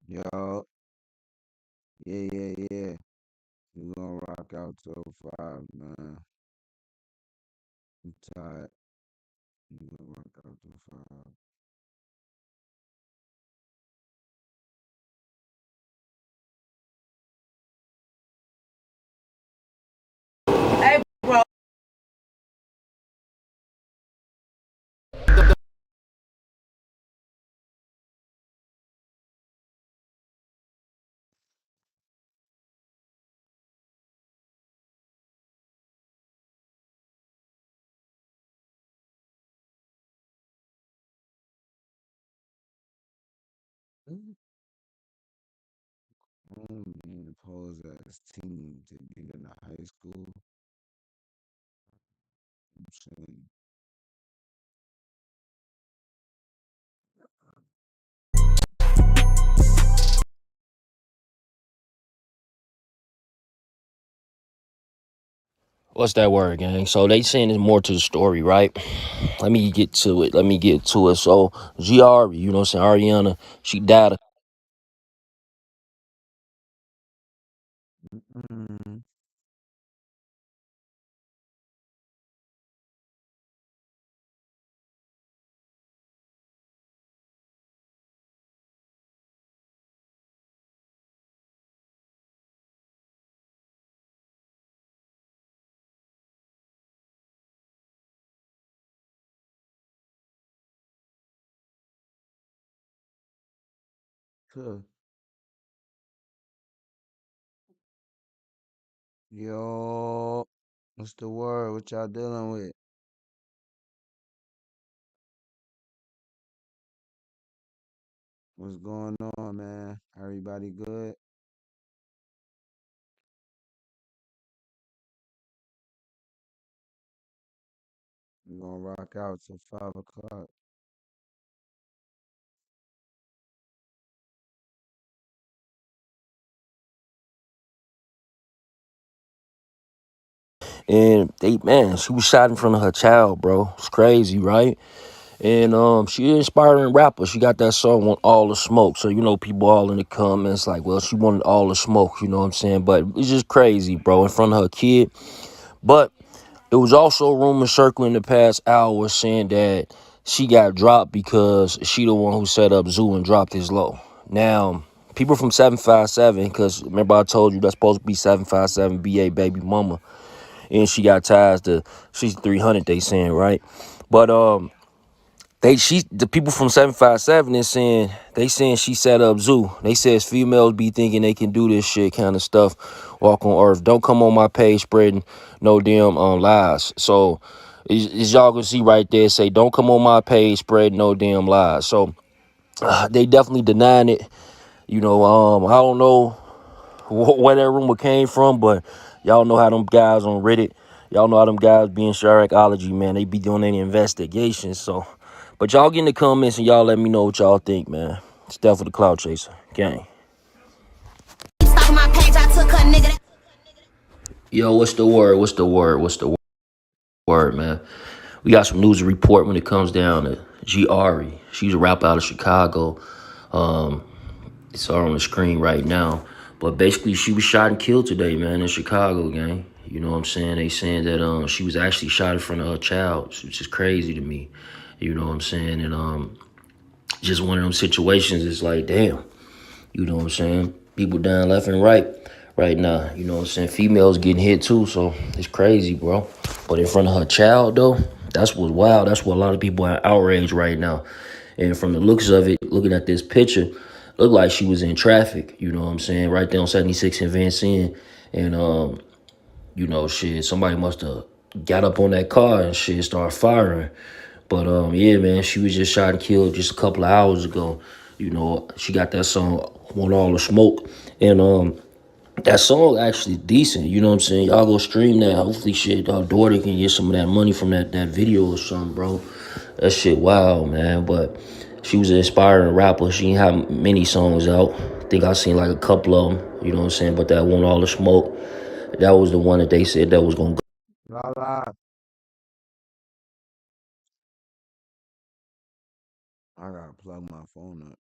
Yo, yeah. We gonna rock out till 5, man. I'm tired. We gonna rock out till 5. Hey, bro. Man, pose as team to get into high school. I'm saying, What's that word, gang? So they saying there's more to the story, right? Let me get to it. So GR, you know what I'm saying? Ariana, she died. mm, huh. Yo, what's the word? What y'all dealing with? What's going on, man? Everybody good? We gonna rock out till 5 o'clock. And man, she was shot in front of her child, bro. It's crazy, right? And she an inspiring rapper. She got that song "Want All the Smoke." So people all in the comments like, well, she wanted all the smoke, you know what I'm saying? But it's just crazy, bro, in front of her kid. But it was also rumors circling the past hour saying that she got dropped because she the one who set up Zoo and dropped his low. Now, people from 757, because remember I told you that's supposed to be 757 BA baby mama, and she got ties to she's 300. They saying, right, but the people from 757 is saying she set up Zoo. They says females be thinking they can do this shit kind of stuff, walk on earth. Don't come on my page spreading no damn lies. So as y'all can see right there, say don't come on my page spreading no damn lies. So they definitely denying it. I don't know where that rumor came from, but y'all know how them guys on Reddit, y'all know how them guys be in Sharkology, man. They be doing any investigations. So, but y'all get in the comments and y'all let me know what y'all think, man. It's definitely the Cloud Chaser gang. Yo, what's the word? What's the word, man? We got some news to report when it comes down to G Ari. She's a rapper out of Chicago. Um, It's all on the screen right now. But basically, she was shot and killed today, man, in Chicago, gang. You know what I'm saying? They saying that she was actually shot in front of her child, which is crazy to me. You know what I'm saying? And just one of them situations. It's like, damn. You know what I'm saying? People dying left and right now. You know what I'm saying? Females getting hit too, so it's crazy, bro. But in front of her child, though, that's what's wild. That's what a lot of people are outraged right now. And from the looks of it, looking at this picture, looked like she was in traffic. You know what I'm saying? Right there on 76 and Van Cyn. And shit, somebody must have got up on that car and shit started firing. But yeah, man, she was just shot and killed just a couple of hours ago. She got that song "Want All the Smoke," and that song actually decent. You know what I'm saying? Y'all go stream that. Hopefully, shit, our daughter can get some of that money from that video or something, bro. That shit wild, man. But she was an inspiring rapper. She ain't have many songs out. I think I seen like a couple of them. You know what I'm saying? But that "Want All the Smoke," that was the one that they said that was gonna go. La la. I gotta plug my phone up.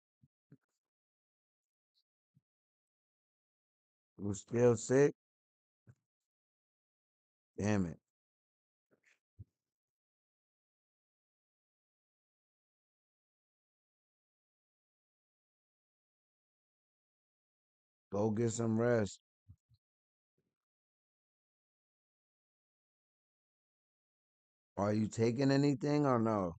Was still sick? Damn it. Go get some rest. Are you taking anything or no?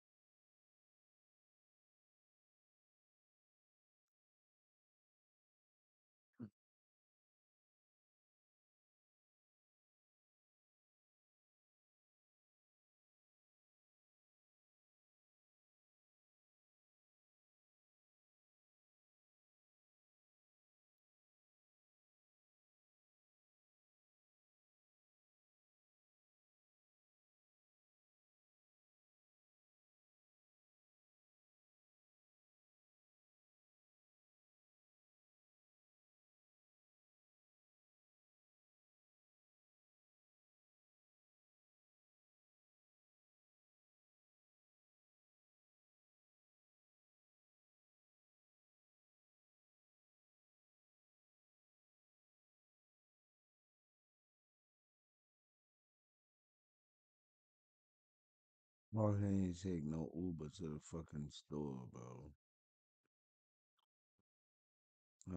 Why can't you take no Uber to the fucking store, bro?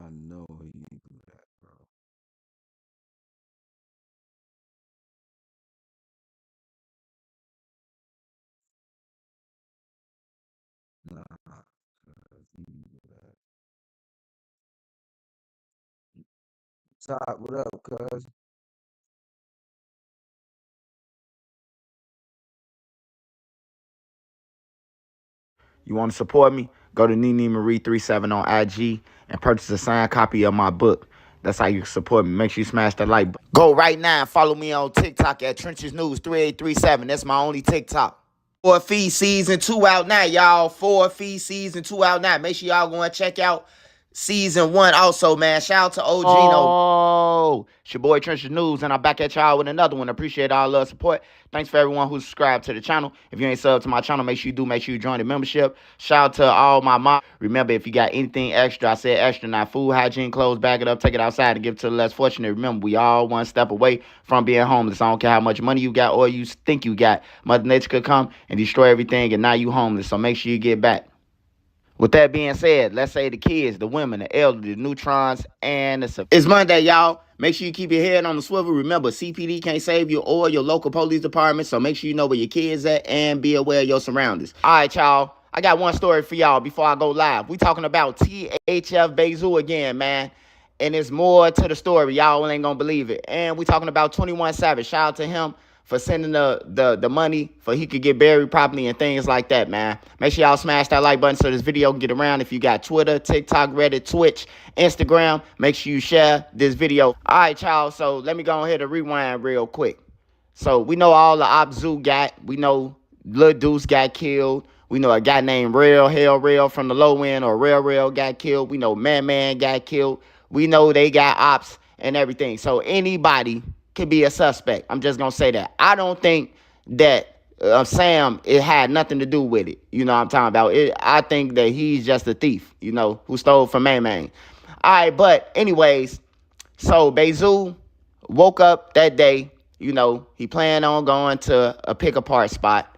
I know he ain't do that, bro. Nah, he ain't do that. Top, what up, cuz? You want to support me? Go to Nene Marie 37 on IG and purchase a signed copy of my book. That's how you support me. Make sure you smash that like button. Go right now and follow me on TikTok at Trenches News 3837. That's my only TikTok. For Feed Season 2 out now, y'all. For Feed Season 2 out now. Make sure y'all go and check out Season 1 also, man. Shout out to OG. Oh, it's your boy Trenches News, and I'm back at y'all with another one. Appreciate all the support. Thanks for everyone who subscribed to the channel. If you ain't subbed to my channel, make sure you do. Make sure you join the membership. Shout out to all my moms. Remember, if you got anything extra, I said extra, not food, hygiene, clothes, bag it up, take it outside, and give it to the less fortunate. Remember, we all one step away from being homeless. I don't care how much money you got or you think you got. Mother Nature could come and destroy everything, and now you homeless. So make sure you get back. With that being said, let's say the kids, the women, the elderly, the neutrons, and the... It's Monday, y'all. Make sure you keep your head on the swivel. Remember, CPD can't save you or your local police department, so make sure you know where your kids at and be aware of your surroundings. All right, y'all. I got one story for y'all before I go live. We talking about THF Bezu again, man. And it's more to the story. Y'all ain't gonna believe it. And we talking about 21 Savage. Shout out to him for sending the money for he could get buried properly and things like that, man. Make sure y'all smash that like button so this video can get around. If you got Twitter, TikTok, Reddit, Twitch, Instagram, make sure you share this video. All right, y'all. So let me go ahead and rewind real quick. So we know all the Op Zoo got. We know Lil Deuce got killed. We know a guy named Real Hell Real from the low end or Real got killed. We know Man got killed. We know they got ops and everything. So anybody could be a suspect. I'm just going to say that. I don't think that Sam, it had nothing to do with it. You know what I'm talking about? I think that he's just a thief, you know, who stole from Man. All right, but anyways, so Bezu woke up that day, you know, he planned on going to a pick-apart spot,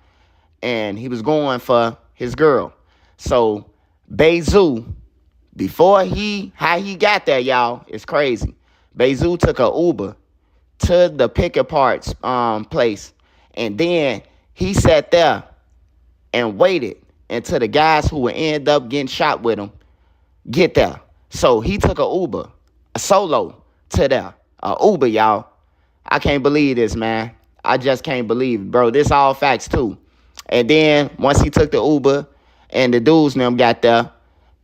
and he was going for his girl. So Bezu, how he got there, y'all, it's crazy. Bezu took a Uber to the pick-apart's place, and then he sat there and waited until the guys who would end up getting shot with him get there. So he took a Uber, a solo to there. A Uber, y'all. I can't believe this, man. I just can't believe it, bro. This all facts, too. And then once he took the Uber and the dudes and them got there,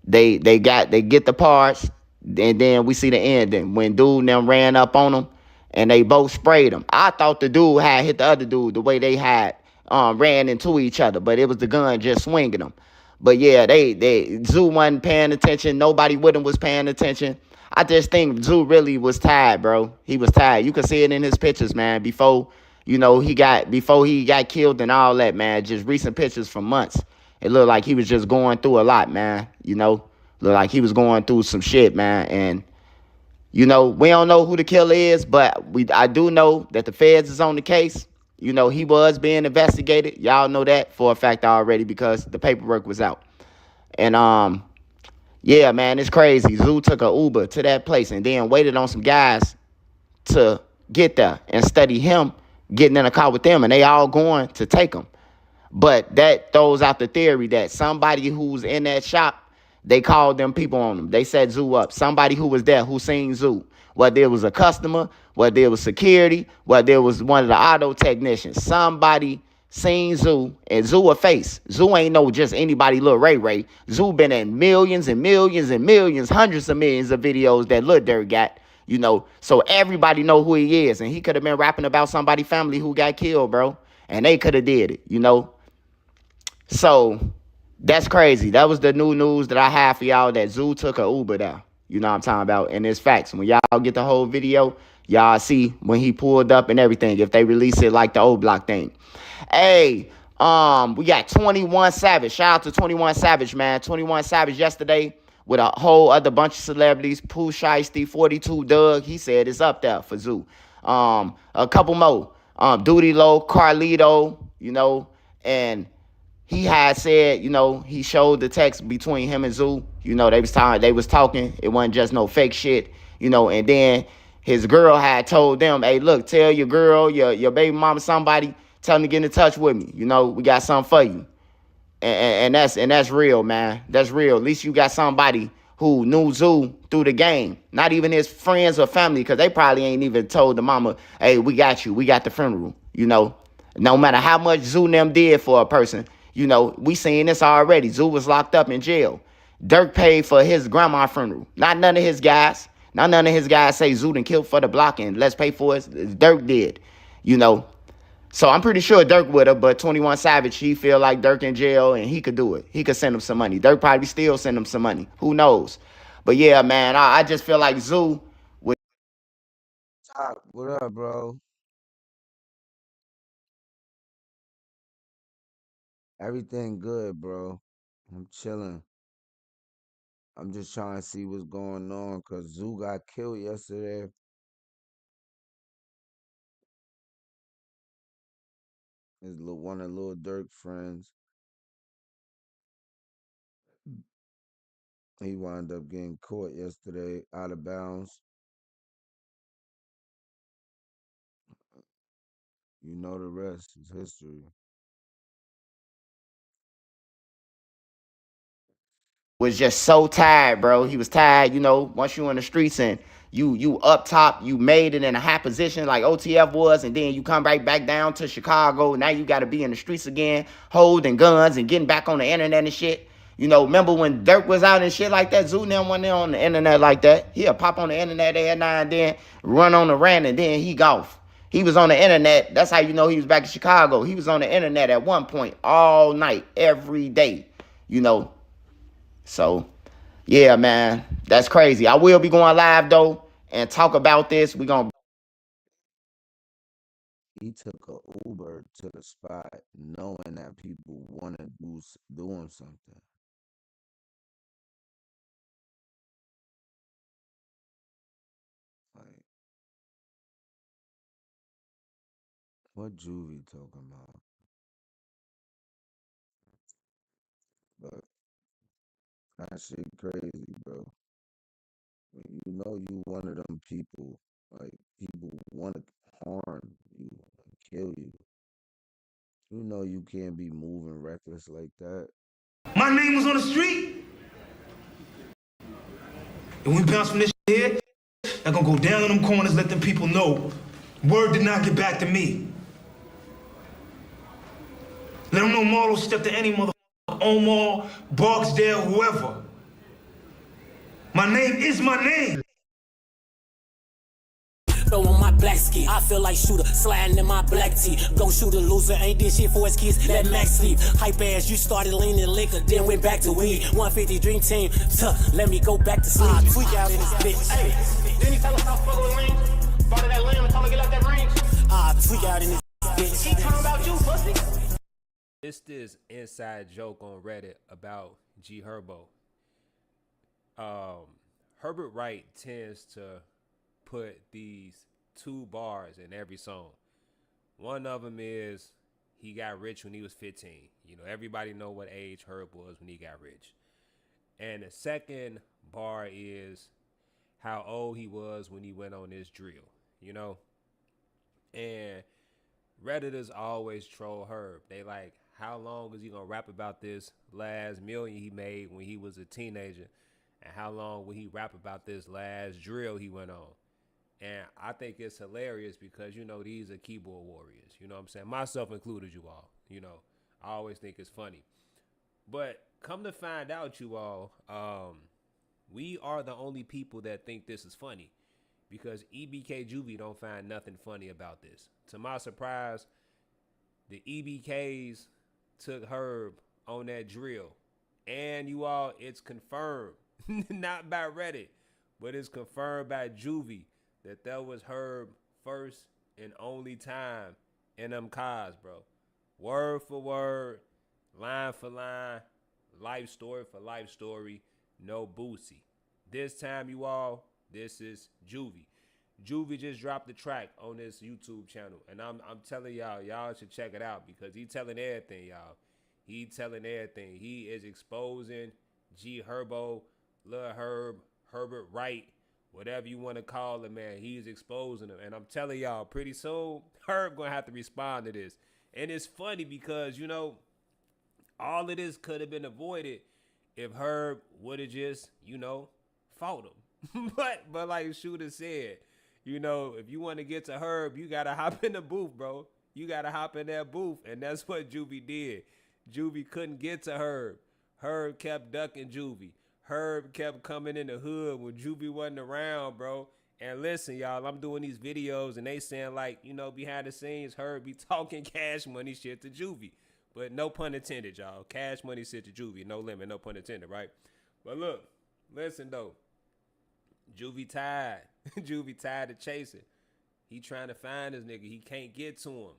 they get the parts, and then we see the ending when dude and them ran up on them and they both sprayed him. I thought the dude had hit the other dude the way they had ran into each other, but it was the gun just swinging them. But yeah, they Zoo wasn't paying attention. Nobody with him was paying attention. I just think Zoo really was tired, bro. He was tired. You can see it in his pictures, man. Before he got killed and all that, man. Just recent pictures from months. It looked like he was just going through a lot, man. You know, looked like he was going through some shit, man. And You know, we don't know who the killer is, but I do know that the feds is on the case. You know, he was being investigated. Y'all know that for a fact already because the paperwork was out. And yeah, man, it's crazy. Zoo took a Uber to that place and then waited on some guys to get there and study him getting in a car with them, and they all going to take him. But that throws out the theory that somebody who's in that shop, they called them people on them. They set Zoo up. Somebody who was there who seen Zoo. Whether it was a customer, whether it was security, whether it was one of the auto technicians. Somebody seen Zoo, and Zoo a face. Zoo ain't no just anybody little Ray Ray. Zoo been in millions and millions and millions, hundreds of millions of videos that Lil Durk got. You know, so everybody know who he is. And he could have been rapping about somebody's family who got killed, bro. And they could have did it, you know. So that's crazy. That was the new news that I have for y'all, that Zoo took a Uber there. You know what I'm talking about? And it's facts. When y'all get the whole video, y'all see when he pulled up and everything, if they release it like the old block thing. Hey, we got 21 Savage. Shout out to 21 Savage, man. 21 Savage yesterday with a whole other bunch of celebrities. Pooh Shiesty, 42 Doug. He said it's up there for Zoo. A couple more. Duty Low, Carlito, you know, and he had said, you know, he showed the text between him and Zoo. You know, they was talking. It wasn't just no fake shit, you know. And then his girl had told them, hey, look, tell your girl, your baby mama, somebody, tell them to get in touch with me. You know, we got something for you. And that's real, man. That's real. At least you got somebody who knew Zoo through the game. Not even his friends or family, because they probably ain't even told the mama, hey, we got you. We got the funeral, you know. No matter how much Zoo and them did for a person, you know, we seen this already. Zoo was locked up in jail. Durk paid for his grandma's funeral. Not none of his guys. Not none of his guys say Zoo done killed for the block and let's pay for it. Durk did, you know. So I'm pretty sure Durk would have, but 21 Savage, he feel like Durk in jail and he could do it. He could send him some money. Durk probably still send him some money. Who knows? But yeah, man, I just feel like Zoo would. What up, bro? Everything good, bro. I'm chilling. I'm just trying to see what's going on because Zoo got killed yesterday. One of Lil Durk friends. He wound up getting caught yesterday out of bounds. You know the rest is history. Was just so tired, bro. He was tired, you know, once you in the streets and you up top, you made it in a high position like OTF was, and then you come right back down to Chicago. Now you got to be in the streets again, holding guns and getting back on the internet and shit. You know, remember when Dirk was out and shit like that? Zoo them went there on the internet like that. He'll pop on the internet every now and then, run on the rant, and then he golf. He was on the internet. That's how you know he was back in Chicago. He was on the internet at one point all night, every day, you know. So, yeah, man, that's crazy. I will be going live though and talk about this. We gonna. He took a Uber to the spot knowing that people want to do him something. Like, what Juvie talking about? But that shit crazy, bro. You know you one of them people. Like, people want to harm you and kill you. You know you can't be moving reckless like that. My name was on the street. And we bounce from this here, I'm gonna go down in them corners, let them people know. Word did not get back to me. Let them know Marlo stepped to any motherfucker, Omar, Barksdale, whoever. My name is my name. Throw on my black ski, I feel like shooter, sliding in my black tee. Go shoot a loser, ain't this shit for his kids, let Max sleep. Hype ass, you started leaning liquor, then went back to weed. 150 dream team, let me go back to sleep. Tweak out in this bitch. Hey, didn't he tell us stop fucking with rings? Brought that lamb and told him to get out that ring? Tweak out in this bitch. He talking about you, pussy. It's this inside joke on Reddit about G Herbo. Herbert Wright tends to put these 2 bars in every song. One of them is he got rich when he was 15. You know, everybody know what age Herb was when he got rich. And the second bar is how old he was when he went on this drill, you know? And Redditors always troll Herb. They like, how long is he gonna rap about this last million he made when he was a teenager? And how long will he rap about this last drill he went on? And I think it's hilarious because, you know, these are keyboard warriors. You know what I'm saying? Myself included, you all. You know, I always think it's funny. But come to find out, you all, we are the only people that think this is funny. Because EBK Juvie don't find nothing funny about this. To my surprise, the EBKs took Herb on that drill. And you all, it's confirmed, not by Reddit, but it's confirmed by Juvie that was Herb first and only time in them cars, bro. Word for word, line for line, life story for life story, no Boosie. This time, you all, this is Juvie. Juvie just dropped the track on this YouTube channel. And I'm telling y'all should check it out because he telling everything, y'all. He telling everything. He is exposing G Herbo, Lil Herb, Herbert Wright, whatever you want to call him, man. He's exposing him. And I'm telling y'all, pretty soon, Herb going to have to respond to this. And it's funny because, you know, all of this could have been avoided if Herb would have just, you know, fought him. but like Shooter said, you know, if you want to get to Herb, you got to hop in the booth, bro. You got to hop in that booth. And that's what Juvie did. Juvie couldn't get to Herb. Herb kept ducking Juvie. Herb kept coming in the hood when Juvie wasn't around, bro. And listen, y'all, I'm doing these videos and they saying like, you know, behind the scenes, Herb be talking Cash Money shit to Juvie. But no pun intended, y'all. Cash Money shit to Juvie. No limit, no pun intended, right? But look, listen, though. Juvie tired. Juvie tired of chasing. He trying to find this nigga. He can't get to him.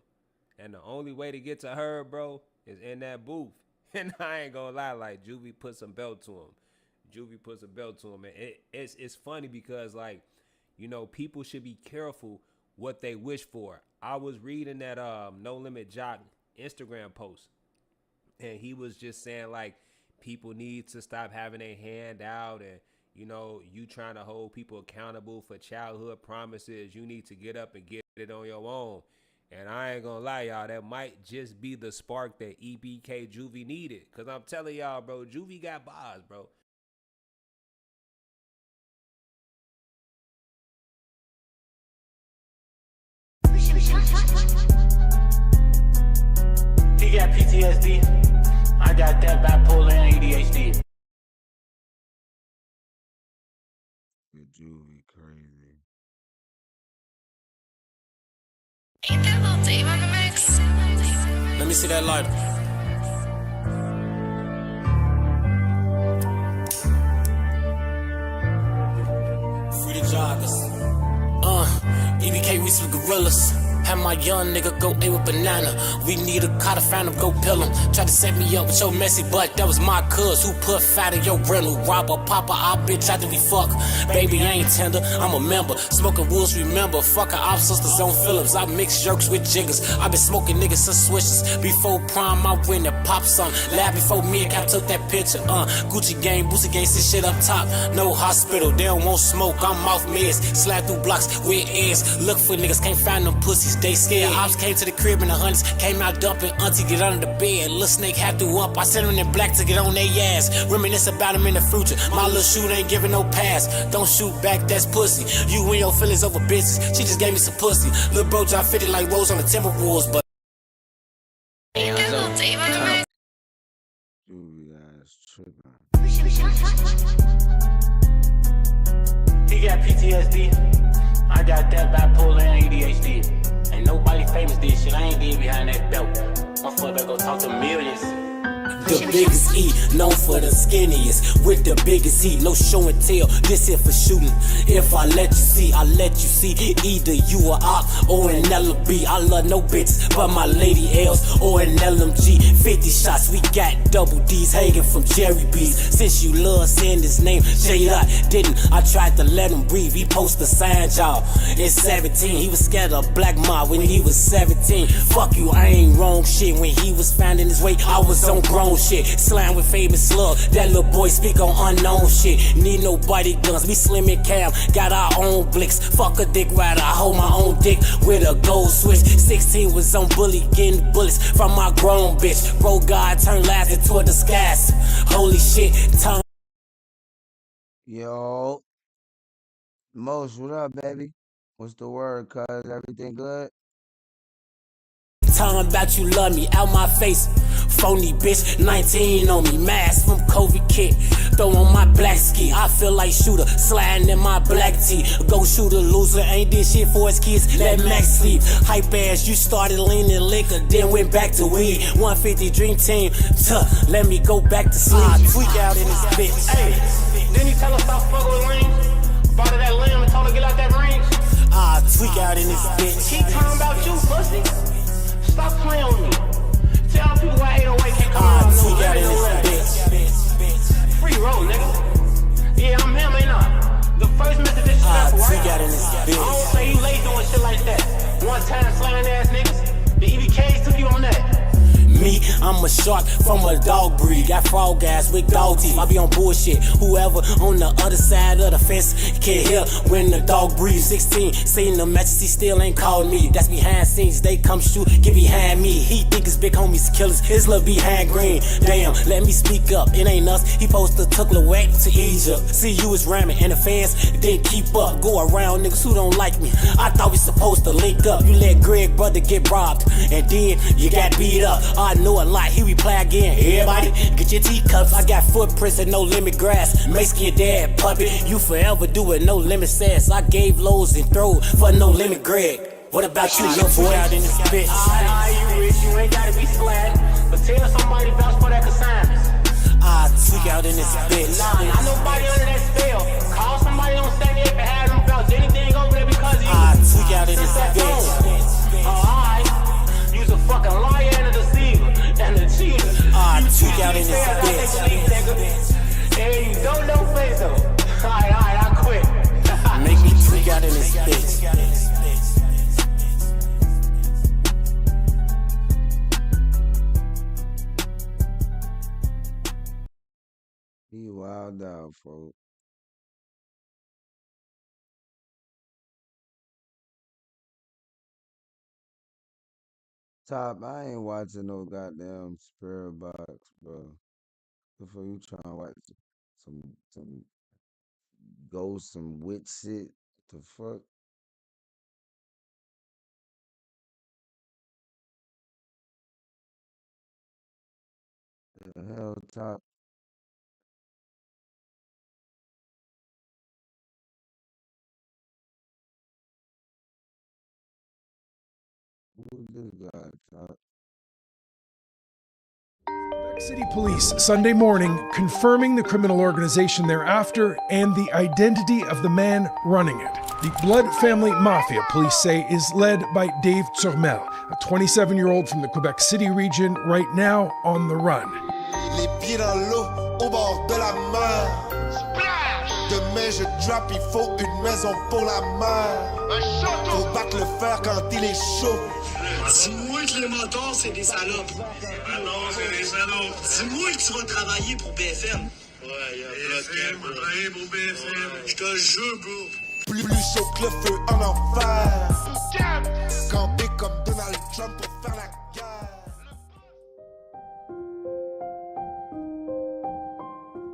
And the only way to get to Herb, bro, is in that booth. And I ain't gonna lie, like, Juvie put some belt to him. Juvie put some belt to him. And it's funny because, like, you know, people should be careful what they wish for. I was reading that No Limit Jock Instagram post. And he was just saying, like, people need to stop having a hand out and, you know, you trying to hold people accountable for childhood promises. You need to get up and get it on your own. And I ain't gonna lie, y'all, that might just be the spark that EBK Juvie needed. Because I'm telling y'all, bro, Juvie got bars, bro. He got PTSD. I got that bipolar and ADHD. Juvie crazy. Ain't that little Dave on the mix? Let me see that lighter. Free the joggers. EBK, we some gorillas. Have my young nigga go A with banana. We need a car to find him, go pill him. Try to set me up with your messy butt. That was my cuz who put fat in your rental. Robber, papa, I bitch after we fuck. Baby, I ain't tender, I'm a member. Smoking woods, remember. Fucking op sisters on Phillips. I mix jerks with jiggers. I been smoking niggas since switches. Before prime, I win and pop some. Lab before me and Cap took that picture. Gucci gang, Boosie gang, sit shit up top. No hospital, they don't want smoke. I'm off meds. Slide through blocks with eggs. Look for niggas, can't find them pussies. They scared. Ops came to the crib and the hundreds came out dumping. Auntie get under the bed. Lil' snake had to up. I sent him in black to get on their ass. Reminisce about him in the future. My little shoot ain't giving no pass. Don't shoot back, that's pussy. You win your feelings over bitches. She just gave me some pussy. Lil' bro drop 50 like Rose on the Timberwolves, but Ain't that little Dave on the mix? Juvie ass tripping. He got PTSD. I got that bipolar and ADHD. Ain't nobody famous did shit. I ain't did behind that belt. My fuck better go talk to millions. the biggest E, known for the skinniest, with the biggest heat, no show and tell, this here for shooting. If I let you see, I let you see, either you or I, or an LB. I love no bitches, but my lady L's, or an LMG. 50 shots, we got double D's hanging from Jerry B's. Since you love saying his name, J-Dot didn't, I tried to let him breathe. He posted a sign job in 17, he was scared of black mob when he was 17. Fuck you, I ain't wrong shit. When he was finding his way, I was on grown shit. Slam with famous slug, that little boy speak on unknown shit. Need no body guns, we slim and cam, got our own blicks. Fuck a dick rider, I hold my own dick with a gold switch. 16 was on bully, getting bullets from my grown bitch. Bro God turned last into the skies. Holy shit, tongue. Yo, Most, what up, baby? What's the word, cuz? Everything good? Talking about you love me, out my face. Phony bitch, 19 on me, mask from COVID kit. Throw on my black ski, I feel like shooter, sliding in my black tee. Go shoot a loser, ain't did shit for his kids, let Max sleep. Hype ass, you started leaning liquor, then went back to weed. 150 dream team, let me go back to sleep. Tweak out in this bitch. Hey, didn't he tell us stop fucking with rings? Bought her that limb and told her get out that ring? Tweak out in this bitch. Keep talking about you, pussy. Stop playing with me. Tell people why 808 can't come out no tweak out in this bitch. Free roll, nigga. Yeah, I'm him, ain't I? The first Mr. Disrespectful, right? Tweak out in this bitch. I don't say you late doing shit like that. One time slaying ass niggas. The EBKs took you on that. Me, I'm a shark from a dog breed. Got frog ass with dog teeth. I be on bullshit. Whoever on the other side of the fence can hear when the dog breathes. 16, seen the matches, he still ain't called me. That's behind scenes. They come shoot, get behind me. He think his big homies killers. His little behind green. Damn, let me speak up. It ain't us. He posted took the whack to Egypt. See you was ramming and the fans didn't keep up. Go around niggas who don't like me. I thought we supposed to link up. You let Greg brother get robbed and then you got beat up. I know a lot, he reply again. Everybody, get your teacups. I got footprints and no limit grass. Mexican dad puppet, you forever do it, no limit sass. I gave lows and throw for no limit Greg. What about you, little boy out in this bitch? You rich, you ain't gotta be slat. But tell somebody vouch for that consignments. Tweak out in this bitch. Nah, not nobody under that spell. Call somebody on 78 and have them vouch anything over there because of you. Tweak out in this bitch. Alright. You's a fucking liar and a deceiver. And a cheater. Tweak out in this bitch. Hey, you don't know face though. Alright, I quit. Make me tweak out in this bitch. He wild out, folks. Top, I ain't watching no goddamn Spirit Box, bro. Before you trying to watch some ghost, some witch shit, the fuck? The hell, Top? Who this guy, Top? Quebec City Police Sunday morning confirming the criminal organization thereafter and the identity of the man running it. The Blood Family Mafia, police say, is led by Dave Turmel, a 27-year-old from the Quebec City region, right now on the run. Les pieds dans l'eau, au bord de la mer. Demain je drop, il faut une maison pour la mer. Faut battre le fer quand il est chaud. Dis-moi que les motards, c'est des salopes. Ah non, c'est des salopes. Dis-moi que tu vas travailler pour BFM. Ouais, y'a BFM, on va travailler pour BFM. Je te jure, bro. Plus chaud que le feu en enfer. Campé comme Donald Trump pour faire la guerre.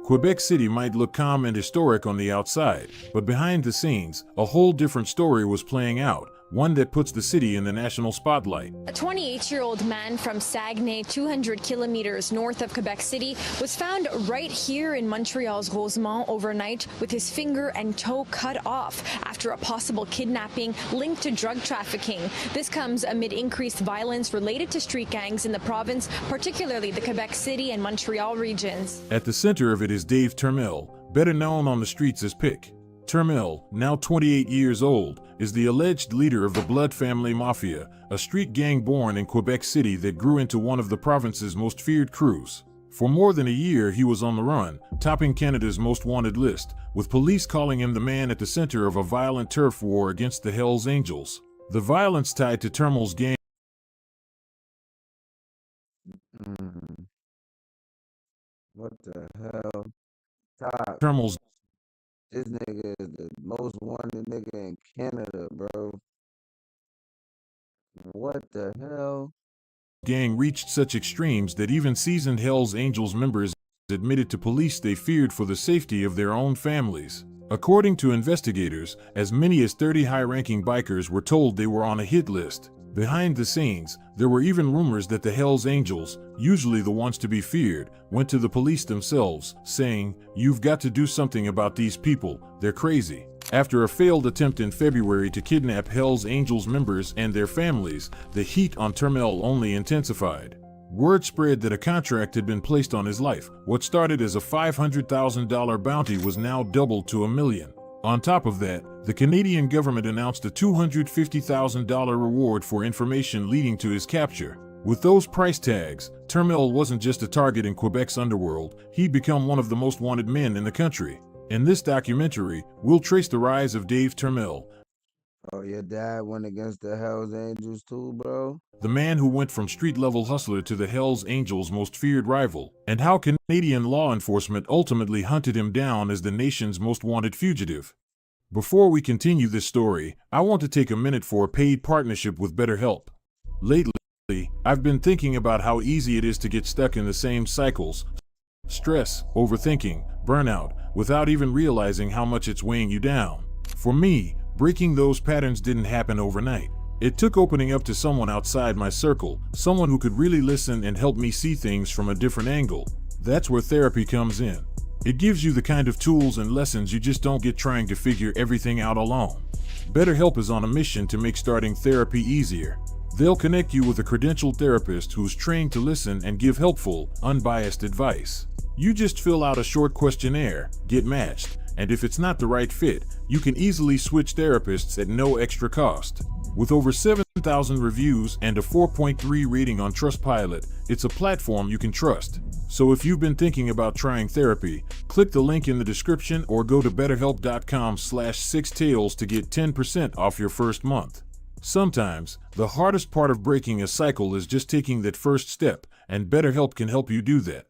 Quebec City might look calm and historic on the outside, but behind the scenes, a whole different story was playing out one that puts the city in the national spotlight. A 28-year-old man from Saguenay, 200 kilometers north of Quebec City, was found right here in Montreal's Rosemont overnight with his finger and toe cut off after a possible kidnapping linked to drug trafficking. This comes amid increased violence related to street gangs in the province, particularly the Quebec City and Montreal regions. At the center of it is Dave Turmel, better known on the streets as Pick. Turmel, now 28 years old, is the alleged leader of the Blood Family Mafia, a street gang born in Quebec City that grew into one of the province's most feared crews. For more than a year, he was on the run, topping Canada's most wanted list, with police calling him the man at the center of a violent turf war against the Hells Angels. The violence tied to Turmel's gang. What the hell? Top. Turmel's This nigga is the most wanted nigga in Canada, bro. What the hell? gang reached such extremes that even seasoned Hells Angels members admitted to police they feared for the safety of their own families. According to investigators, as many as 30 high-ranking bikers were told they were on a hit list. Behind the scenes, there were even rumors that the Hells Angels, usually the ones to be feared, went to the police themselves, saying, "You've got to do something about these people, they're crazy." After a failed attempt in February to kidnap Hells Angels members and their families, the heat on Turmel only intensified. Word spread that a contract had been placed on his life. What started as a $500,000 bounty was now doubled to $1 million. On top of that, the Canadian government announced a $250,000 reward for information leading to his capture. With those price tags, Turmel wasn't just a target in Quebec's underworld, he'd become one of the most wanted men in the country. In this documentary, we'll trace the rise of Dave Turmel. Oh, your dad went against the Hells Angels too, bro? The man who went from street-level hustler to the Hells Angels' most feared rival, and how Canadian law enforcement ultimately hunted him down as the nation's most wanted fugitive. Before we continue this story, I want to take a minute for a paid partnership with BetterHelp. Lately, I've been thinking about how easy it is to get stuck in the same cycles: stress, overthinking, burnout, without even realizing how much it's weighing you down. For me, breaking those patterns didn't happen overnight. It took opening up to someone outside my circle, someone who could really listen and help me see things from a different angle. That's where therapy comes in. It gives you the kind of tools and lessons you just don't get trying to figure everything out alone. BetterHelp is on a mission to make starting therapy easier. They'll connect you with a credentialed therapist who's trained to listen and give helpful, unbiased advice. You just fill out a short questionnaire, get matched, and if it's not the right fit, you can easily switch therapists at no extra cost. With over 7,000 reviews and a 4.3 rating on Trustpilot, it's a platform you can trust. So if you've been thinking about trying therapy, click the link in the description or go to betterhelp.com/sixtails to get 10% off your first month. Sometimes, the hardest part of breaking a cycle is just taking that first step, and BetterHelp can help you do that.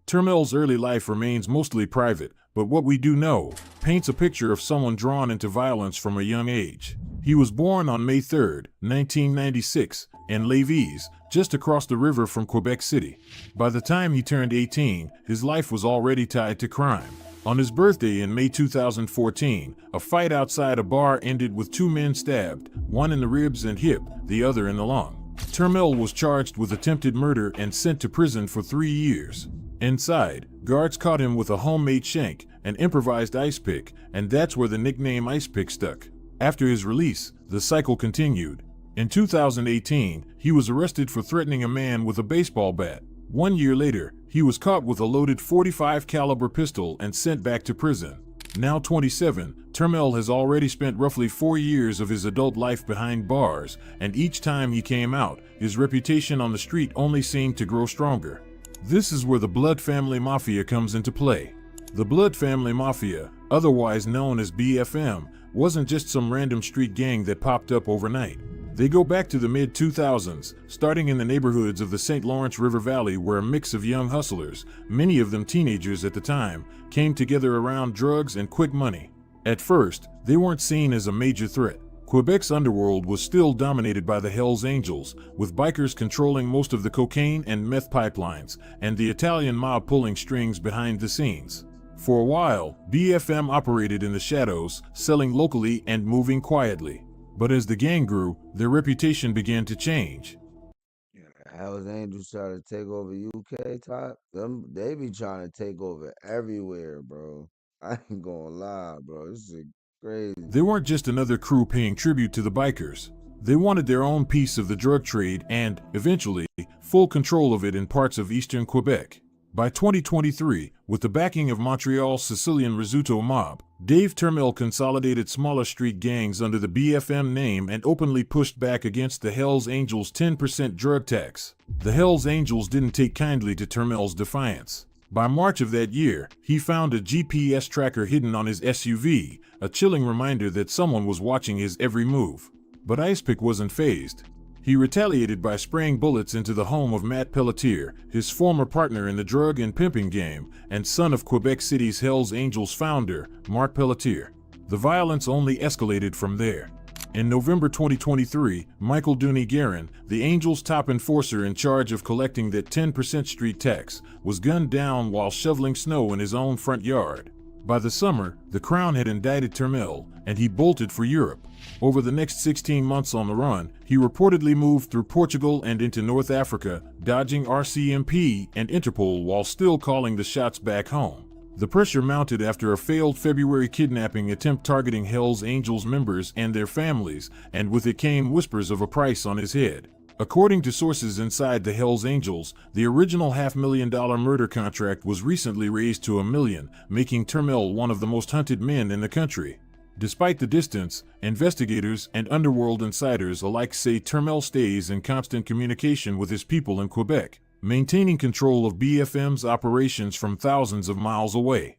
Turmel's early life remains mostly private, but what we do know paints a picture of someone drawn into violence from a young age. He was born on May 3, 1996, in Lévis, just across the river from Quebec City. By the time he turned 18, his life was already tied to crime. On his birthday in May 2014, a fight outside a bar ended with 2 men stabbed, one in the ribs and hip, the other in the lung. Turmel was charged with attempted murder and sent to prison for 3 years. Inside, guards caught him with a homemade shank, an improvised ice pick, and that's where the nickname Ice Pick stuck. After his release, the cycle continued. In 2018, he was arrested for threatening a man with a baseball bat. 1 year later, he was caught with a loaded .45 caliber pistol and sent back to prison. Now 27, Turmel has already spent roughly 4 years of his adult life behind bars, and each time he came out, his reputation on the street only seemed to grow stronger. This is where the Blood Family Mafia comes into play. The Blood Family Mafia, otherwise known as BFM, wasn't just some random street gang that popped up overnight. They go back to the mid-2000s, starting in the neighborhoods of the St. Lawrence River Valley, where a mix of young hustlers, many of them teenagers at the time, came together around drugs and quick money. At first, they weren't seen as a major threat. Quebec's underworld was still dominated by the Hells Angels, with bikers controlling most of the cocaine and meth pipelines, and the Italian mob pulling strings behind the scenes. For a while, BFM operated in the shadows, selling locally and moving quietly. But as the gang grew, their reputation began to change. Hells Angels try to take over UK top. They be trying to take over everywhere, bro. I ain't gonna lie, bro. This shit crazy. They weren't just another crew paying tribute to the bikers. They wanted their own piece of the drug trade and, eventually, full control of it in parts of eastern Quebec. By 2023, with the backing of Montreal's Sicilian Risotto mob, Dave Turmel consolidated smaller street gangs under the BFM name and openly pushed back against the Hells Angels' 10% drug tax. The Hells Angels didn't take kindly to Turmel's defiance. By March of that year, he found a GPS tracker hidden on his SUV, a chilling reminder that someone was watching his every move. But Icepick wasn't fazed. He retaliated by spraying bullets into the home of Matt Pelletier, his former partner in the drug and pimping game, and son of Quebec City's Hells Angels founder, Marc Pelletier. The violence only escalated from there. In November 2023, Michael Dooney-Guerin, the Angels' top enforcer in charge of collecting that 10% street tax, was gunned down while shoveling snow in his own front yard. By the summer, the Crown had indicted Turmel, and he bolted for Europe. Over the next 16 months on the run, he reportedly moved through Portugal and into North Africa, dodging RCMP and Interpol while still calling the shots back home. The pressure mounted after a failed February kidnapping attempt targeting Hells Angels members and their families, and with it came whispers of a price on his head. According to sources inside the Hells Angels, the original $500,000 murder contract was recently raised to $1 million, making Turmel one of the most hunted men in the country. Despite the distance, investigators and underworld insiders alike say Turmel stays in constant communication with his people in Quebec, maintaining control of BFM's operations from thousands of miles away.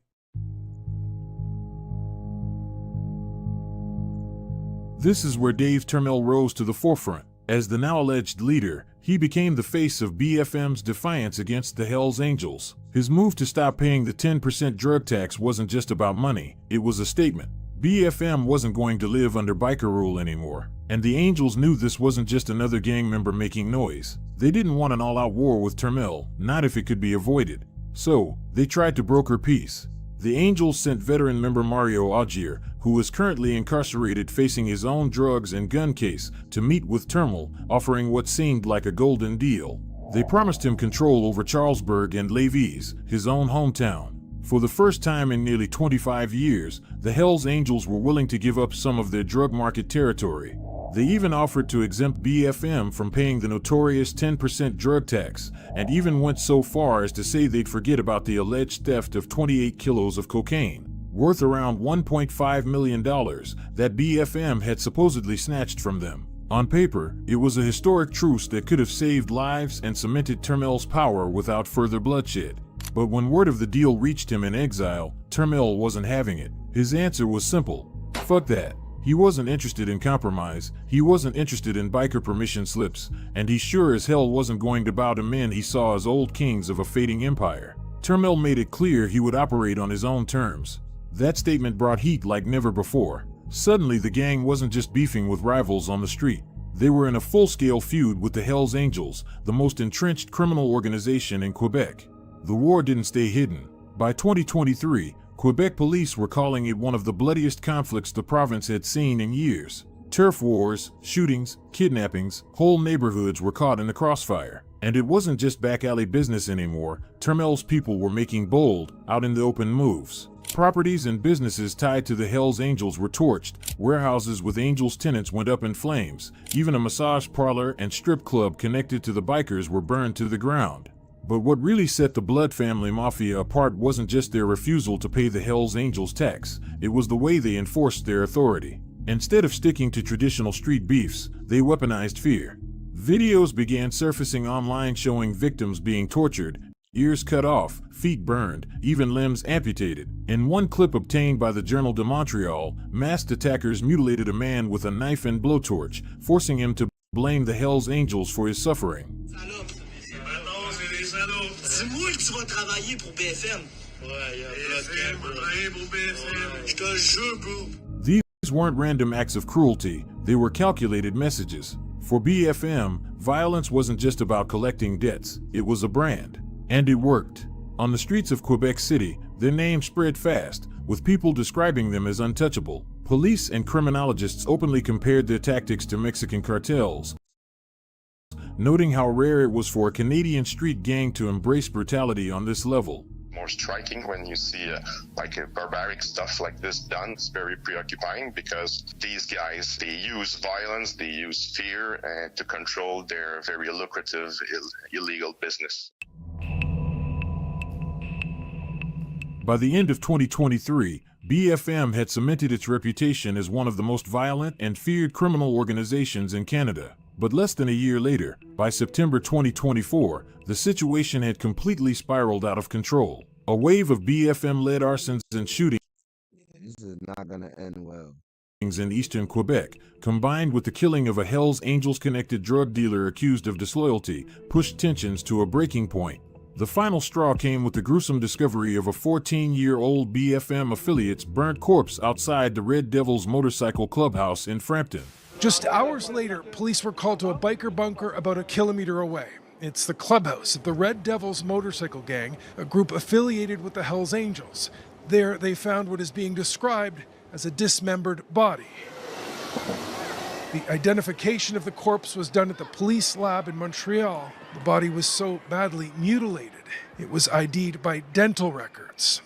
This is where Dave Turmel rose to the forefront. As the now alleged leader, he became the face of BFM's defiance against the Hells Angels. His move to stop paying the 10% drug tax wasn't just about money, it was a statement. BFM wasn't going to live under biker rule anymore, and the Angels knew this wasn't just another gang member making noise. They didn't want an all-out war with Turmel, not if it could be avoided. So, they tried to broker peace. The Angels sent veteran member Mario Augier, who is currently incarcerated facing his own drugs and gun case, to meet with Turmel, offering what seemed like a golden deal. They promised him control over Charlesbourg and Lévis, his own hometown. For the first time in nearly 25 years, the Hells Angels were willing to give up some of their drug market territory. They even offered to exempt BFM from paying the notorious 10% drug tax, and even went so far as to say they'd forget about the alleged theft of 28 kilos of cocaine, worth around $1.5 million, that BFM had supposedly snatched from them. On paper, it was a historic truce that could have saved lives and cemented Turmel's power without further bloodshed. But when word of the deal reached him in exile, Turmel wasn't having it. His answer was simple: fuck that. He wasn't interested in compromise, he wasn't interested in biker permission slips, and he sure as hell wasn't going to bow to men he saw as old kings of a fading empire. Turmel made it clear he would operate on his own terms. That statement brought heat like never before. Suddenly the gang wasn't just beefing with rivals on the street. They were in a full-scale feud with the Hells Angels, the most entrenched criminal organization in Quebec. The war didn't stay hidden. By 2023, Quebec police were calling it one of the bloodiest conflicts the province had seen in years. Turf wars, shootings, kidnappings, whole neighborhoods were caught in the crossfire. And it wasn't just back alley business anymore. Turmel's people were making bold, out in the open moves. Properties and businesses tied to the Hells Angels were torched, warehouses with Angels tenants went up in flames, even a massage parlor and strip club connected to the bikers were burned to the ground. But what really set the Blood Family Mafia apart wasn't just their refusal to pay the Hells Angels tax, it was the way they enforced their authority. Instead of sticking to traditional street beefs, they weaponized fear. Videos began surfacing online showing victims being tortured, ears cut off, feet burned, even limbs amputated. In one clip obtained by the Journal de Montreal, masked attackers mutilated a man with a knife and blowtorch, forcing him to blame the Hells Angels for his suffering. Dis-moi que tu vas travailler pour BFM. Je te jure, bro. These weren't random acts of cruelty, they were calculated messages. For BFM, violence wasn't just about collecting debts, it was a brand. And it worked. On the streets of Quebec City, Their name spread fast, with people describing them as untouchable. Police and criminologists openly compared their tactics to Mexican cartels, noting how rare it was for a Canadian street gang to embrace brutality on this level. More striking when you see barbaric stuff like this done. It's very preoccupying because these guys, they use violence, they use fear to control their very lucrative illegal business. By the end of 2023, BFM had cemented its reputation as one of the most violent and feared criminal organizations in Canada. But less than a year later, by September 2024, the situation had completely spiraled out of control. A wave of BFM-led arsons and shootings This is not gonna end well. in eastern Quebec, combined with the killing of a Hells Angels-connected drug dealer accused of disloyalty, pushed tensions to a breaking point. The final straw came with the gruesome discovery of a 14-year-old BFM affiliate's burnt corpse outside the Red Devils motorcycle clubhouse in Frampton. Just hours later, police were called to a biker bunker about a kilometer away. It's the clubhouse of the Red Devils motorcycle gang, a group affiliated with the Hells Angels. There, they found what is being described as a dismembered body. The identification of the corpse was done at the police lab in Montreal. The body was so badly mutilated, it was ID'd by dental records.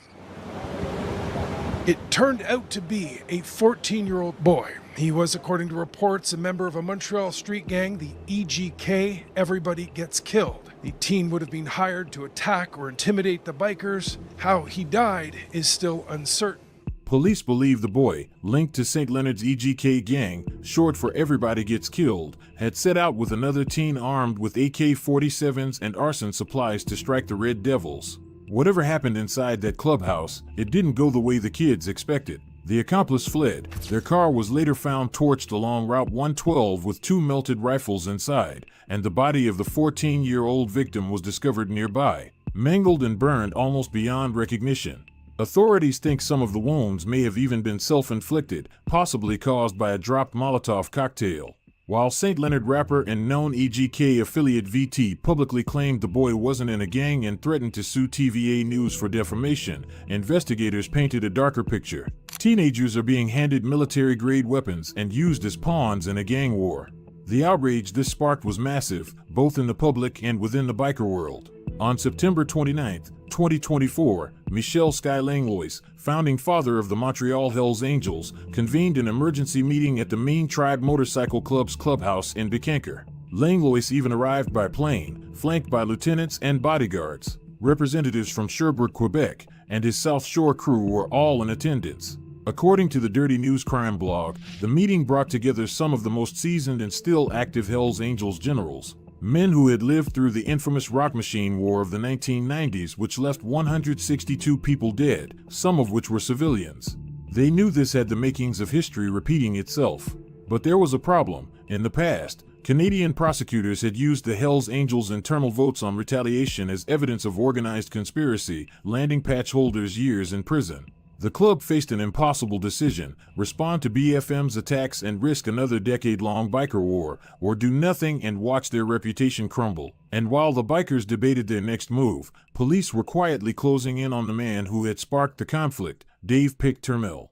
It turned out to be a 14-year-old boy. He was, according to reports, a member of a Montreal street gang, the EGK, Everybody Gets Killed. The teen would have been hired to attack or intimidate the bikers. How he died is still uncertain. Police believe the boy, linked to St. Leonard's EGK gang, short for Everybody Gets Killed, had set out with another teen armed with AK-47s and arson supplies to strike the Red Devils. Whatever happened inside that clubhouse, it didn't go the way the kids expected. The accomplice fled. Their car was later found torched along Route 112 with 2 melted rifles inside, and the body of the 14-year-old victim was discovered nearby, mangled and burned almost beyond recognition. Authorities think some of the wounds may have even been self-inflicted, possibly caused by a dropped Molotov cocktail. While St. Leonard rapper and known EGK affiliate VT publicly claimed the boy wasn't in a gang and threatened to sue TVA News for defamation, investigators painted a darker picture. Teenagers are being handed military-grade weapons and used as pawns in a gang war. The outrage this sparked was massive, both in the public and within the biker world. On September 29, 2024, Michel Sky Langlois, founding father of the Montreal Hells Angels, convened an emergency meeting at the Main Tribe Motorcycle Club's clubhouse in Bécancour. Langlois even arrived by plane, flanked by lieutenants and bodyguards. Representatives from Sherbrooke, Quebec, and his South Shore crew were all in attendance. According to the Dirty News Crime blog, the meeting brought together some of the most seasoned and still active Hells Angels generals. Men who had lived through the infamous Rock Machine War of the 1990s, which left 162 people dead, some of which were civilians. They knew this had the makings of history repeating itself. But there was a problem. In the past, Canadian prosecutors had used the Hells Angels' internal votes on retaliation as evidence of organized conspiracy, landing patch holders years in prison. The club faced an impossible decision: respond to BFM's attacks and risk another decade-long biker war, or do nothing and watch their reputation crumble. And while the bikers debated their next move, police were quietly closing in on the man who had sparked the conflict, Dave Pic Turmel.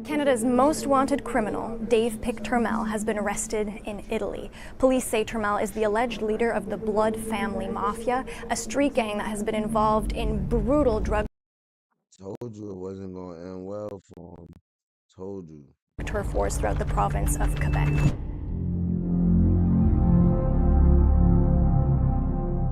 Canada's most wanted criminal, Dave Pic Turmel, has been arrested in Italy. Police say Turmel is the alleged leader of the Blood Family Mafia, a street gang that has been involved in brutal drug Told you it wasn't gonna end well for him. Told you. turf wars throughout the province of Quebec.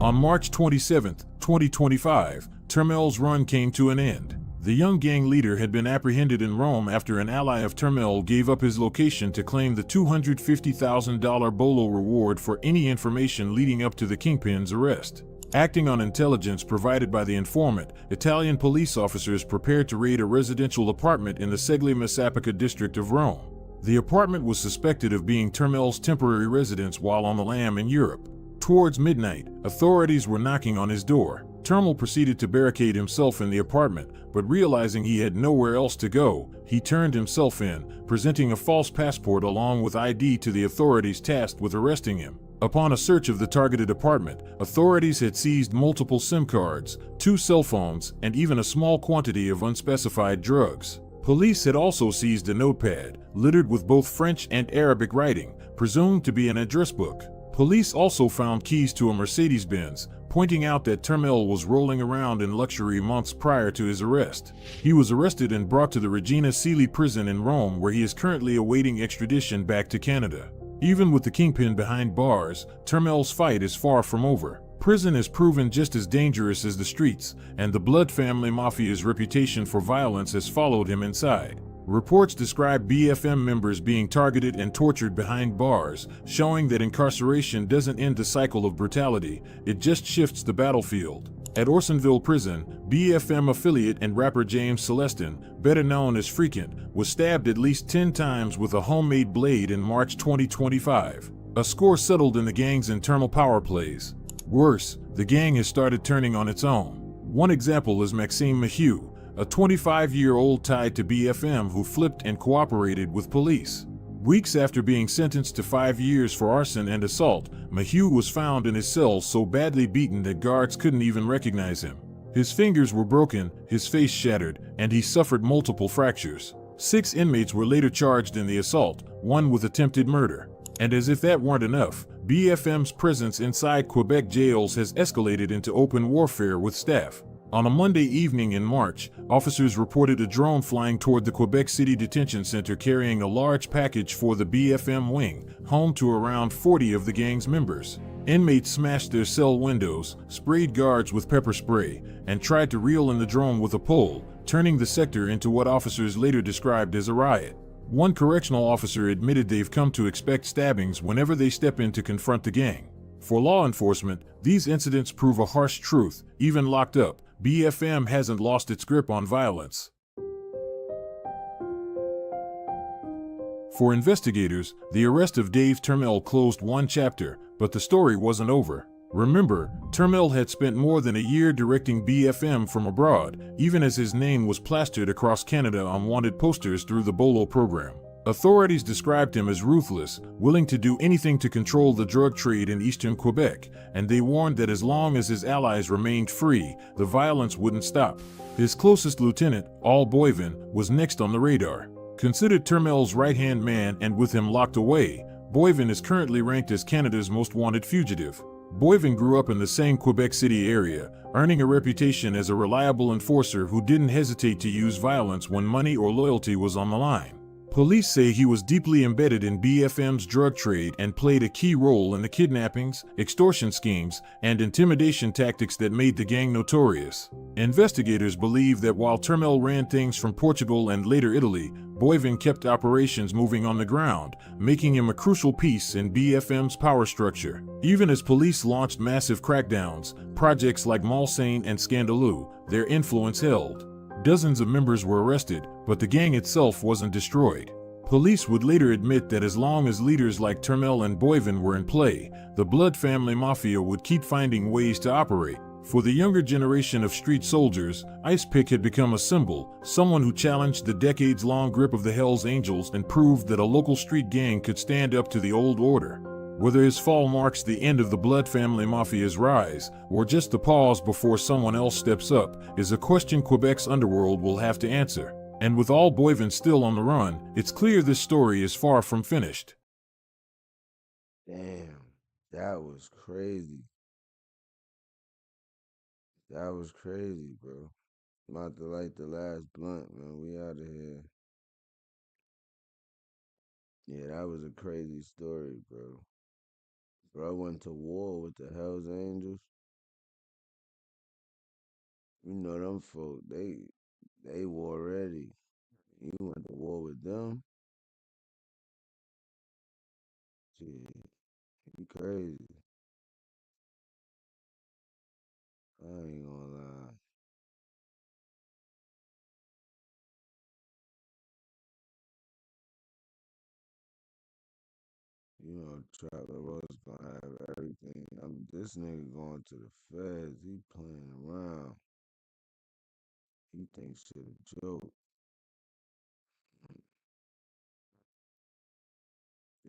On March 27, 2025, Turmel's run came to an end. The young gang leader had been apprehended in Rome after an ally of Turmel gave up his location to claim the $250,000 bolo reward for any information leading up to the kingpin's arrest. Acting on intelligence provided by the informant, Italian police officers prepared to raid a residential apartment in the Segre Messapica district of Rome. The apartment was suspected of being Turmel's temporary residence while on the lam in Europe. Towards midnight, authorities were knocking on his door. Turmel proceeded to barricade himself in the apartment, but realizing he had nowhere else to go, he turned himself in, presenting a false passport along with ID to the authorities tasked with arresting him. Upon a search of the targeted apartment, authorities had seized multiple SIM cards, 2 cell phones, and even a small quantity of unspecified drugs. Police had also seized a notepad, littered with both French and Arabic writing, presumed to be an address book. Police also found keys to a Mercedes-Benz, pointing out that Turmel was rolling around in luxury months prior to his arrest. He was arrested and brought to the Regina Coeli prison in Rome, where he is currently awaiting extradition back to Canada. Even with the kingpin behind bars, Turmel's fight is far from over. Prison has proven just as dangerous as the streets, and the Blood family mafia's reputation for violence has followed him inside. Reports describe BFM members being targeted and tortured behind bars, showing that incarceration doesn't end the cycle of brutality, it just shifts the battlefield. At Orsonville Prison, BFM affiliate and rapper James Celestin, better known as Freakant, was stabbed at least 10 times with a homemade blade in March 2025. A score settled in the gang's internal power plays. Worse, the gang has started turning on its own. One example is Maxime Maheu, a 25-year-old tied to BFM who flipped and cooperated with police. Weeks after being sentenced to 5 years for arson and assault, Maheu was found in his cell so badly beaten that guards couldn't even recognize him. His fingers were broken, his face shattered, and he suffered multiple fractures. 6 inmates were later charged in the assault, one with attempted murder. And as if that weren't enough, BFM's presence inside Quebec jails has escalated into open warfare with staff. On a Monday evening in March, officers reported a drone flying toward the Quebec City Detention Center carrying a large package for the BFM wing, home to around 40 of the gang's members. Inmates smashed their cell windows, sprayed guards with pepper spray, and tried to reel in the drone with a pole, turning the sector into what officers later described as a riot. One correctional officer admitted they've come to expect stabbings whenever they step in to confront the gang. For law enforcement, these incidents prove a harsh truth. Even locked up, BFM hasn't lost its grip on violence. For investigators, the arrest of Dave Turmel closed one chapter, but the story wasn't over. Remember, Turmel had spent more than a year directing BFM from abroad, even as his name was plastered across Canada on wanted posters through the Bolo program. Authorities described him as ruthless, willing to do anything to control the drug trade in eastern Quebec, and they warned that as long as his allies remained free, the violence wouldn't stop. His closest lieutenant, Al Boivin, was next on the radar. Considered Turmel's right-hand man and with him locked away, Boivin is currently ranked as Canada's most wanted fugitive. Boivin grew up in the same Quebec City area, earning a reputation as a reliable enforcer who didn't hesitate to use violence when money or loyalty was on the line. Police say he was deeply embedded in BFM's drug trade and played a key role in the kidnappings, extortion schemes, and intimidation tactics that made the gang notorious. Investigators believe that while Turmel ran things from Portugal and later Italy, Boivin kept operations moving on the ground, making him a crucial piece in BFM's power structure. Even as police launched massive crackdowns, projects like Malsain and Scandaloo, their influence held. Dozens of members were arrested, but the gang itself wasn't destroyed. Police would later admit that as long as leaders like Turmel and Boivin were in play, the Blood family mafia would keep finding ways to operate. For the younger generation of street soldiers, Ice Pick had become a symbol, someone who challenged the decades-long grip of the Hells Angels and proved that a local street gang could stand up to the old order. Whether his fall marks the end of the Blood family mafia's rise, or just the pause before someone else steps up, is a question Quebec's underworld will have to answer. And with Al Boivin still on the run, it's clear this story is far from finished. Damn, that was crazy. That was crazy, bro. I'm about to light the last blunt, man. We out of here. Yeah, that was a crazy story, bro. Bro went to war with the Hells Angels. You know them folk, they war ready. You went to war with them? Shit, you crazy. I ain't gonna lie. You know, Trapper Rose gonna have everything. This nigga going to the feds. He playing around. He thinks shit a joke.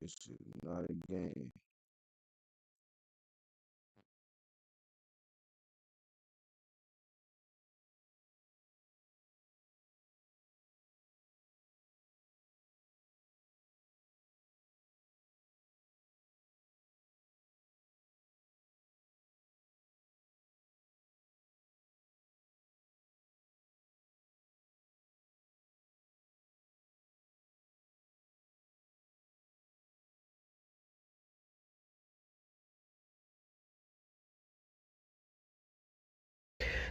This shit is not a game.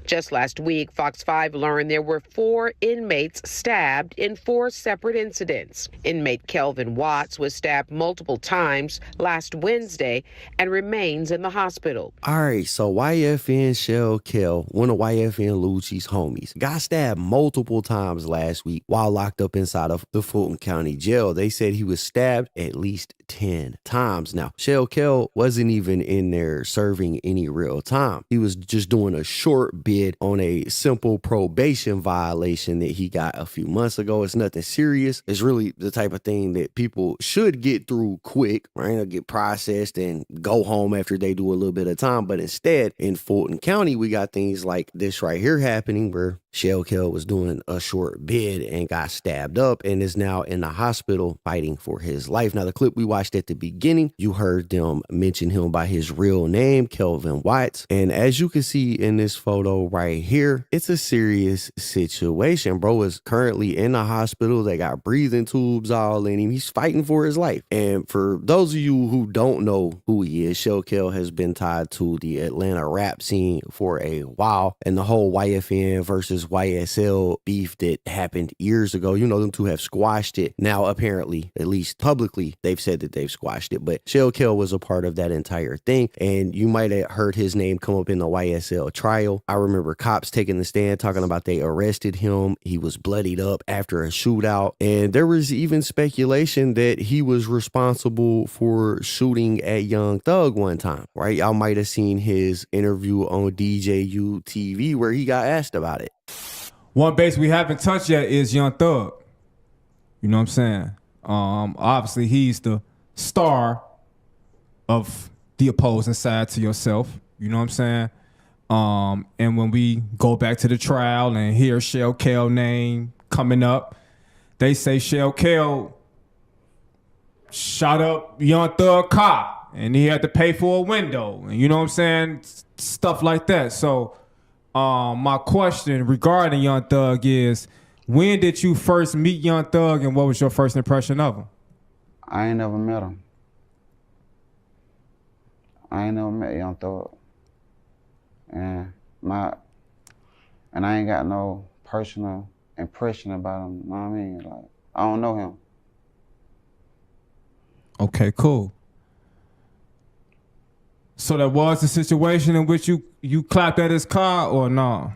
Just last week, Fox 5 learned there were 4 inmates stabbed in 4 separate incidents. Inmate Kelvin Watts was stabbed multiple times last Wednesday and remains in the hospital. All right, so YFN Shell Kel, one of YFN Lucci's homies, got stabbed multiple times last week while locked up inside of the Fulton County Jail. They said he was stabbed at least 10 times. Now, Shell Kel wasn't even in there serving any real time. He was just doing a short bid on a simple probation violation that he got a few months ago. It's nothing serious. It's really the type of thing that people should get through quick, right? They'll get processed and go home after they do a little bit of time. But instead, in Fulton County, we got things like this right here happening where Shell Kel was doing a short bid and got stabbed up and is now in the hospital fighting for his life. Now, the clip we watched at the beginning, you heard them mention him by his real name, Kelvin Watts. And as you can see in this photo right here, it's a serious situation. Bro is currently in the hospital. They got breathing tubes all in him. He's fighting for his life. And for those of you who don't know who he is, Shell Kel has been tied to the Atlanta rap scene for a while. And the whole YFN versus YSL beef that happened years ago, you know, them two have squashed it. Now, apparently, at least publicly, they've said that they've squashed it. But Shell Kel was a part of that entire thing. And you might have heard his name come up in the YSL trial. I remember cops taking the stand talking about they arrested him. He was bloodied up after a shootout. And there was even speculation that he was responsible for shooting at Young Thug one time, right? Y'all might have seen his interview on DJU TV where he got asked about it. One base we haven't touched yet is Young Thug. You know what I'm saying? Obviously, he's the star of the opposing side to yourself. You know what I'm saying? And when we go back to the trial and hear Shell Kel name coming up, they say Shell Kel shot up Young Thug car and he had to pay for a window. And you know what I'm saying? Stuff like that. So my question regarding Young Thug is, when did you first meet Young Thug and what was your first impression of him? I ain't never met him. I ain't never met Young Thug. And I ain't got no personal impression about him, you know what I mean? Like, I don't know him. Okay, cool. So that was the situation in which you clapped at his car or no?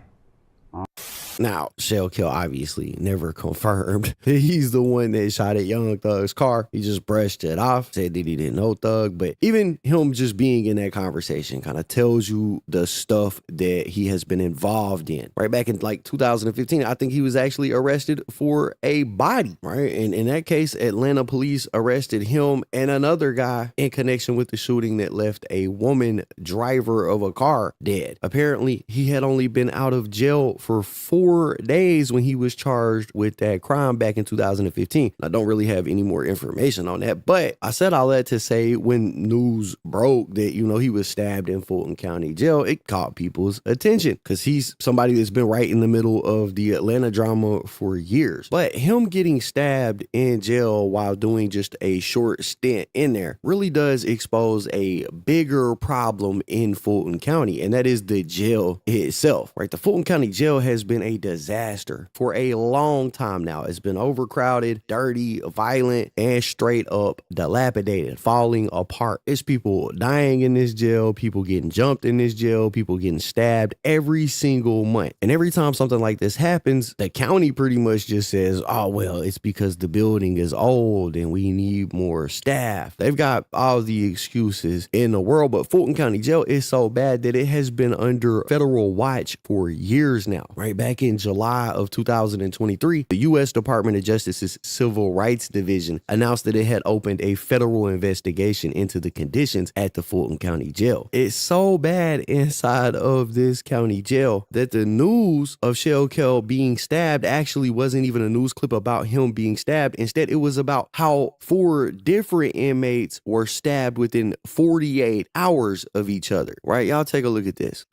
Now, Shell Kel obviously never confirmed that he's the one that shot at Young Thug's car. He just brushed it off, said that he didn't know Thug. But even him just being in that conversation kind of tells you the stuff that he has been involved in. Right back in like 2015, I think he was actually arrested for a body, right? And in that case, Atlanta police arrested him and another guy in connection with the shooting that left a woman driver of a car dead. Apparently, he had only been out of jail for 4 days when he was charged with that crime back in 2015. I don't really have any more information on that, but I said all that to say when news broke that, you know, he was stabbed in Fulton County Jail, it caught people's attention because he's somebody that's been right in the middle of the Atlanta drama for years. But him getting stabbed in jail while doing just a short stint in there really does expose a bigger problem in Fulton County, and that is the jail itself, right? The Fulton County Jail has been a disaster for a long time now. It's been overcrowded, dirty, violent, and straight up dilapidated, falling apart. It's people dying in this jail, people getting jumped in this jail, people getting stabbed every single month. And every time something like this happens, the county pretty much just says, oh, well, it's because the building is old and we need more staff. They've got all the excuses in the world, but Fulton County Jail is so bad that it has been under federal watch for years now, right? Back in July of 2023, the U.S. Department of Justice's Civil Rights Division announced that it had opened a federal investigation into the conditions at the Fulton County Jail. It's so bad inside of this county jail that the news of Shell Kel being stabbed actually wasn't even a news clip about him being stabbed. Instead, it was about how 4 different inmates were stabbed within 48 hours of each other, right? Y'all take a look at this.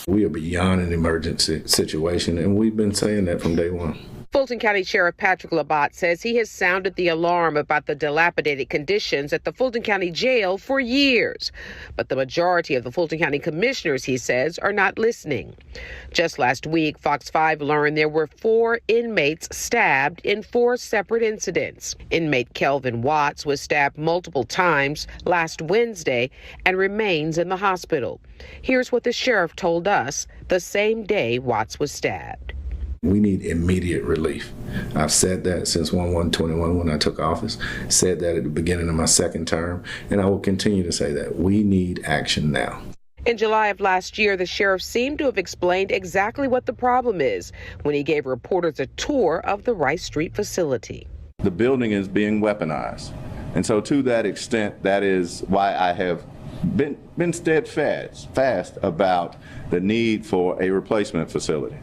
We are beyond an emergency situation, and we've been saying that from day one. Fulton County Sheriff Patrick Labatt says he has sounded the alarm about the dilapidated conditions at the Fulton County Jail for years. But the majority of the Fulton County commissioners, he says, are not listening. Just last week, Fox 5 learned there were 4 inmates stabbed in 4 separate incidents. Inmate Kelvin Watts was stabbed multiple times last Wednesday and remains in the hospital. Here's what the sheriff told us the same day Watts was stabbed. We need immediate relief. I've said that since 1/1/21 when I took office, said that at the beginning of my second term, and I will continue to say that. We need action now. In July of last year, the sheriff seemed to have explained exactly what the problem is when he gave reporters a tour of the Rice Street facility. The building is being weaponized. And so to that extent, that is why I have been steadfast about the need for a replacement facility.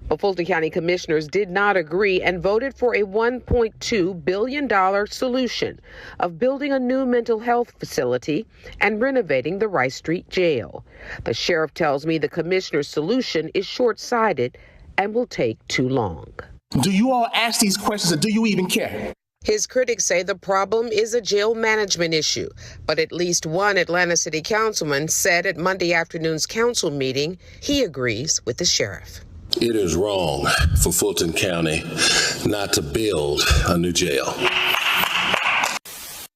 The Fulton County commissioners did not agree and voted for a $1.2 billion solution of building a new mental health facility and renovating the Rice Street jail. The sheriff tells me the commissioner's solution is short-sighted and will take too long. Do you all ask these questions or do you even care? His critics say the problem is a jail management issue, but at least one Atlanta City councilman said at Monday afternoon's council meeting he agrees with the sheriff. It is wrong for Fulton County not to build a new jail.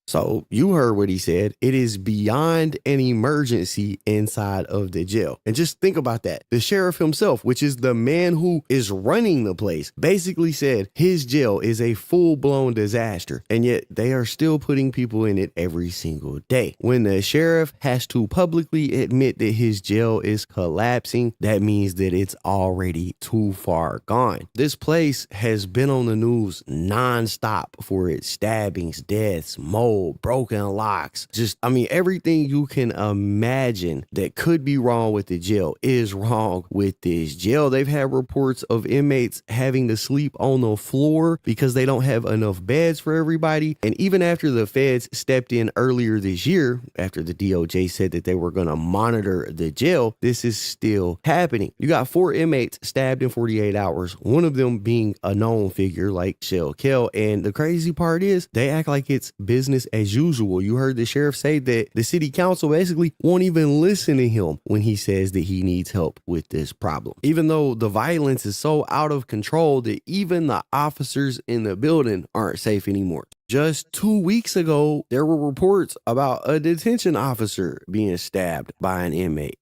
So you heard what he said. It is beyond an emergency inside of the jail. And just think about that. The sheriff himself, which is the man who is running the place, basically said his jail is a full-blown disaster. And yet they are still putting people in it every single day. When the sheriff has to publicly admit that his jail is collapsing, that means that it's already too far gone. This place has been on the news nonstop for its stabbings, deaths, mold, broken locks, everything you can imagine that could be wrong with the jail is wrong with this jail. They've had reports of inmates having to sleep on the floor because they don't have enough beds for everybody. And even after the feds stepped in earlier this year, after the DOJ said that they were going to monitor the jail, this is still happening. You got 4 inmates stabbed in 48 hours, one of them being a known figure like Shell Kell. And the crazy part is they act like it's business as usual. You heard the sheriff say that the city council basically won't even listen to him when he says that he needs help with this problem. Even though the violence is so out of control that even the officers in the building aren't safe anymore. Just 2 weeks ago, there were reports about a detention officer being stabbed by an inmate.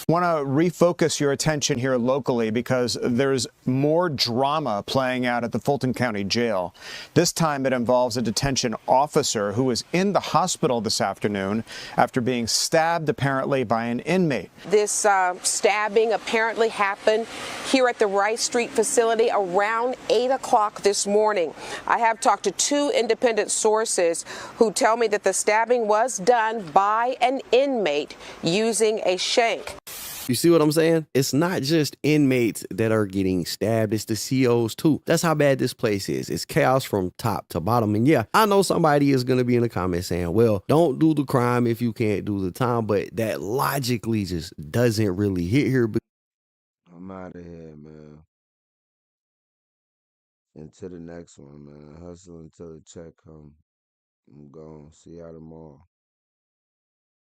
Want to refocus your attention here locally because there's more drama playing out at the Fulton County Jail. This time it involves a detention officer who was in the hospital this afternoon after being stabbed apparently by an inmate. This stabbing apparently happened here at the Rice Street facility around 8 o'clock this morning. I have talked to 2 independent sources who tell me that the stabbing was done by an inmate using a shank. You see what I'm saying? It's not just inmates that are getting stabbed, it's the COs too. That's how bad this place is. It's chaos from top to bottom. And yeah, I know somebody is going to be in the comments saying, well, don't do the crime if you can't do the time, but that logically just doesn't really hit here. I'm out of here, man. Into the next one, man. Hustle until the check come. I'm gone. See y'all tomorrow.